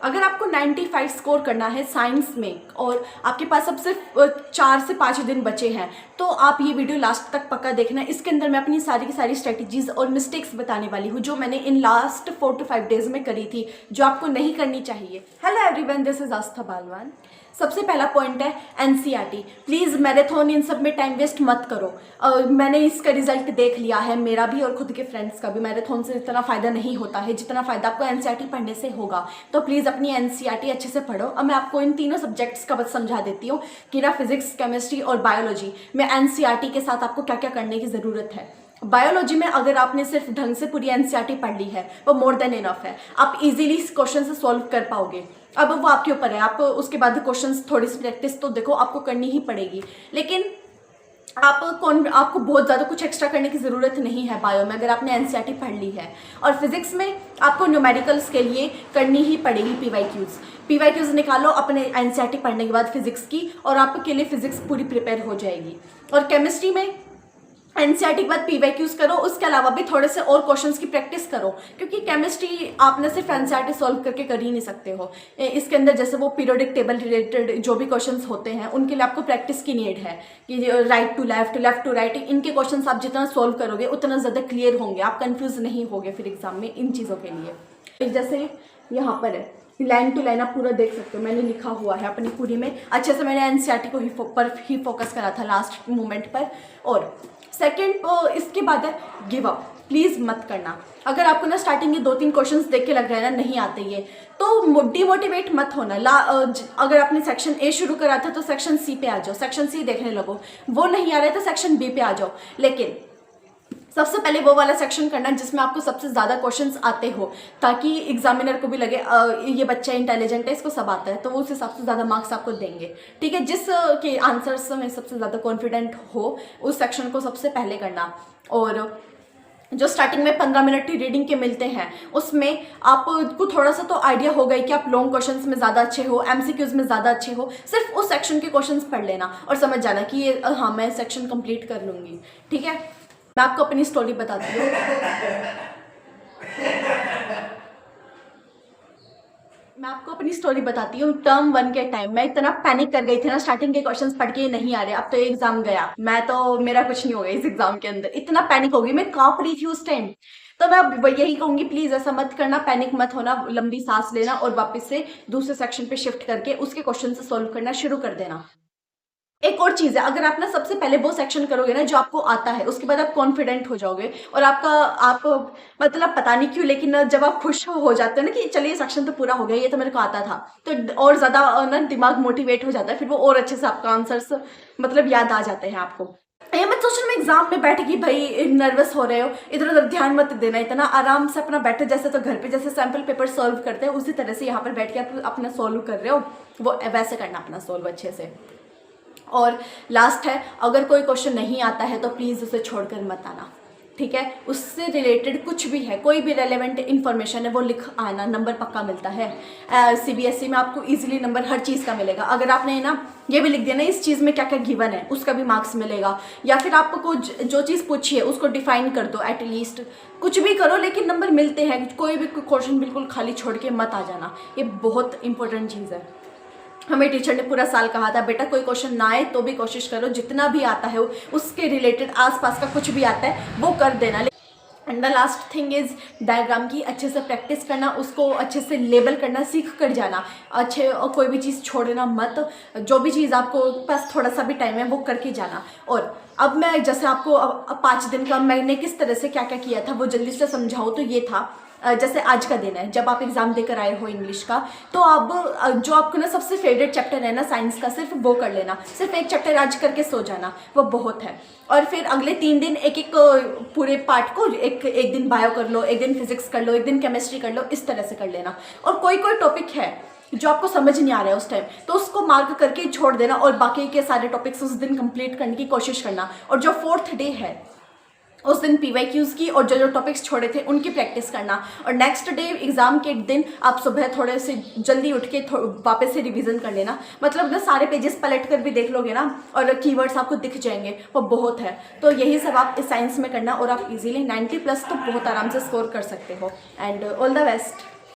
अगर आपको 95 स्कोर करना है साइंस में और आपके पास अब सिर्फ 4 से 5 दिन बचे हैं, तो आप ये वीडियो लास्ट तक पक्का देखना। इसके अंदर मैं अपनी सारी की सारी स्ट्रेटजीज और मिस्टेक्स बताने वाली हूँ जो मैंने इन लास्ट 4 to 5 डेज में करी थी, जो आपको नहीं करनी चाहिए। हेलो एवरीवन, दिस इज आस्था बालवान। सबसे पहला पॉइंट है एनसीईआरटी। प्लीज़ मैराथन इन सब में टाइम वेस्ट मत करो। मैंने इसका रिजल्ट देख लिया है, मेरा भी और खुद के फ्रेंड्स का भी। मैराथन से इतना फ़ायदा नहीं होता है जितना फ़ायदा आपको एनसीईआरटी पढ़ने से होगा। तो प्लीज़ अपनी एनसीईआरटी अच्छे से पढ़ो। अब मैं आपको इन तीनों सब्जेक्ट्स का बस समझा देती हूँ कि ना फिजिक्स, केमिस्ट्री और बायोलॉजी में एनसीईआरटी के साथ आपको क्या क्या करने की ज़रूरत है। बायोलॉजी में अगर आपने सिर्फ ढंग से पूरी एनसीईआरटी पढ़ ली है वो मोर देन इनफ है। आप इजीली इस क्वेश्चन से सॉल्व कर पाओगे। अब वो आपके ऊपर है, आप उसके बाद क्वेश्चंस थोड़ी सी प्रैक्टिस तो देखो आपको करनी ही पड़ेगी, लेकिन आपको बहुत ज़्यादा कुछ एक्स्ट्रा करने की ज़रूरत नहीं है बायो में, अगर आपने एनसीईआरटी पढ़ ली है। और फिजिक्स में आपको न्यूमेरिकल्स के लिए करनी ही पड़ेगी पीवाईक्यूज़ निकालो अपने एनसीईआरटी पढ़ने के बाद फिजिक्स की, और आपके लिए फिजिक्स पूरी प्रिपेयर हो जाएगी। और केमिस्ट्री में एनसीईआरटी के बाद पीवाईक्यूज़ करो, उसके अलावा भी थोड़े से और क्वेश्चंस की प्रैक्टिस करो, क्योंकि केमिस्ट्री आपने सिर्फ एनसीईआरटी सॉल्व करके कर ही नहीं सकते हो। इसके अंदर जैसे वो पीरियोडिक टेबल रिलेटेड जो भी क्वेश्चंस होते हैं उनके लिए आपको प्रैक्टिस की नीड है कि right to left, left to right, इनके क्वेश्चंस आप जितना सॉल्व करोगे उतना ज़्यादा क्लियर होंगे, आप कन्फ्यूज नहीं होगे फिर एग्जाम में इन चीज़ों के लिए। जैसे यहाँ पर है लाइन टू लाइन, आप पूरा देख सकते हो, मैंने लिखा हुआ है अपनी पूरी में अच्छे से। मैंने एनसीईआरटी को ही फोकस करा था लास्ट मोमेंट पर। और सेकेंड इसके बाद है गिव अप। प्लीज़ मत करना। अगर आपको ना स्टार्टिंग के 2-3 क्वेश्चंस देख के लग रहा है ना नहीं आते ये, तो डिमोटिवेट मत होना। अगर आपने सेक्शन ए शुरू करा था तो सेक्शन सी पे आ जाओ, सेक्शन सी देखने लगो। वो नहीं आ रहा है तो सेक्शन बी पे आ जाओ, लेकिन सबसे पहले वो वाला सेक्शन करना जिसमें आपको सबसे ज़्यादा क्वेश्चंस आते हो, ताकि एग्जामिनर को भी लगे ये बच्चा इंटेलिजेंट है, इसको सब आता है, तो वो उस हिसाब से ज़्यादा मार्क्स आपको देंगे। ठीक है, जिस के आंसर्स में सबसे ज़्यादा कॉन्फिडेंट हो उस सेक्शन को सबसे पहले करना। और जो स्टार्टिंग में 15 मिनट की रीडिंग के मिलते हैं उसमें आपको थोड़ा सा तो आइडिया हो गई कि आप लॉन्ग क्वेश्चंस में ज़्यादा अच्छे हो, एमसीक्यूज में ज़्यादा अच्छे हो। सिर्फ उस सेक्शन के क्वेश्चंस पढ़ लेना और समझ जाना कि ये हाँ मैं सेक्शन कंप्लीट कर लूँगी। ठीक है, मैं आपको अपनी स्टोरी बताती हूँ। टर्म 1 के टाइम मैं इतना पैनिक कर गई थी ना, स्टार्टिंग के क्वेश्चंस पढ़ के नहीं आ रहे, अब तो ये एग्जाम गया, मेरा कुछ नहीं हो गया इस एग्जाम के अंदर। इतना पैनिक हो गई, मैं कांप रही थी उस टाइम। तो मैं अब यही कहूंगी, प्लीज ऐसा मत करना, पैनिक मत होना, लंबी सांस लेना और वापस से दूसरे सेक्शन पे शिफ्ट करके उसके क्वेश्चन से सॉल्व करना शुरू कर देना। एक और चीज़ है, अगर आप ना सबसे पहले वो सेक्शन करोगे ना जो आपको आता है, उसके बाद आप कॉन्फिडेंट हो जाओगे और आप मतलब पता नहीं क्यों, लेकिन जब आप खुश हो जाते हो ना कि चलिए सेक्शन तो पूरा हो गया, ये तो मेरे को आता था, तो और ज़्यादा ना दिमाग मोटिवेट हो जाता है, फिर वो और अच्छे से आपका आंसर्स मतलब याद आ जाते हैं आपको। ये मत सोचना मैं एग्जाम में बैठ गई, भाई नर्वस हो रहे हो, इधर उधर ध्यान मत देना, इतना आराम से अपना बैठे, जैसे तो घर पे जैसे सैम्पल पेपर सॉल्व करते हैं उसी तरह से यहाँ पर बैठ के आप अपना सॉल्व कर रहे हो, वो वैसे करना अपना सॉल्व अच्छे से। और लास्ट है, अगर कोई क्वेश्चन नहीं आता है तो प्लीज़ उसे छोड़कर मत आना। ठीक है, उससे रिलेटेड कुछ भी है, कोई भी रेलेवेंट इन्फॉर्मेशन है वो लिख आना, नंबर पक्का मिलता है। सीबीएसई में आपको इजीली नंबर हर चीज़ का मिलेगा। अगर आपने ना ये भी लिख दिया ना इस चीज़ में क्या क्या गिवन है, उसका भी मार्क्स मिलेगा। या फिर आपको जो चीज़ पूछी है उसको डिफाइन कर दो, एटलीस्ट कुछ भी करो लेकिन नंबर मिलते हैं। कोई भी क्वेश्चन बिल्कुल खाली छोड़ के मत आ जाना, ये बहुत इंपॉर्टेंट चीज़ है। हमें टीचर ने पूरा साल कहा था बेटा कोई क्वेश्चन ना आए तो भी कोशिश करो, जितना भी आता है उसके रिलेटेड आसपास का कुछ भी आता है वो कर देना। And the last thing is diagram की अच्छे से प्रैक्टिस करना, उसको अच्छे से लेबल करना सीख कर जाना, अच्छे कोई भी चीज़ छोड़ना मत, जो भी चीज़ आपको पास थोड़ा सा भी टाइम है वो करके जाना। और अब मैं जैसे आपको 5 दिन का मैंने किस तरह से क्या क्या किया था वो जल्दी से समझाऊँ तो ये था, जैसे आज का दिन है, जब आप एग्जाम देकर आए हो इंग्लिश का, तो अब जो आपको ना सबसे फेवरेट चैप्टर है ना साइंस का, सिर्फ वो कर लेना, सिर्फ एक चैप्टर आज करके सो जाना, वो बहुत है। और फिर अगले 3 दिन एक एक पूरे पार्ट को एक दिन बायो कर लो, एक दिन फिजिक्स कर लो, एक दिन केमिस्ट्री कर लो, इस तरह से कर लेना। और कोई टॉपिक है जो आपको समझ नहीं आ रहा है उस टाइम तो उसको मार्क करके छोड़ देना और बाकी के सारे टॉपिक्स उस दिन कंप्लीट करने की कोशिश करना। और जो 4th डे है उस दिन पीवाईक्यूज़ की और जो टॉपिक्स छोड़े थे उनकी प्रैक्टिस करना। और नेक्स्ट डे एग्जाम के दिन आप सुबह थोड़े से जल्दी उठ के वापस से रिवीजन कर लेना, मतलब ना सारे पेजेस पलट कर भी देख लोगे ना और कीवर्ड्स आपको दिख जाएंगे, वो बहुत है। तो यही सब आप इस साइंस में करना और आप इजीली 90+ तो बहुत आराम से स्कोर कर सकते हो। And all the best.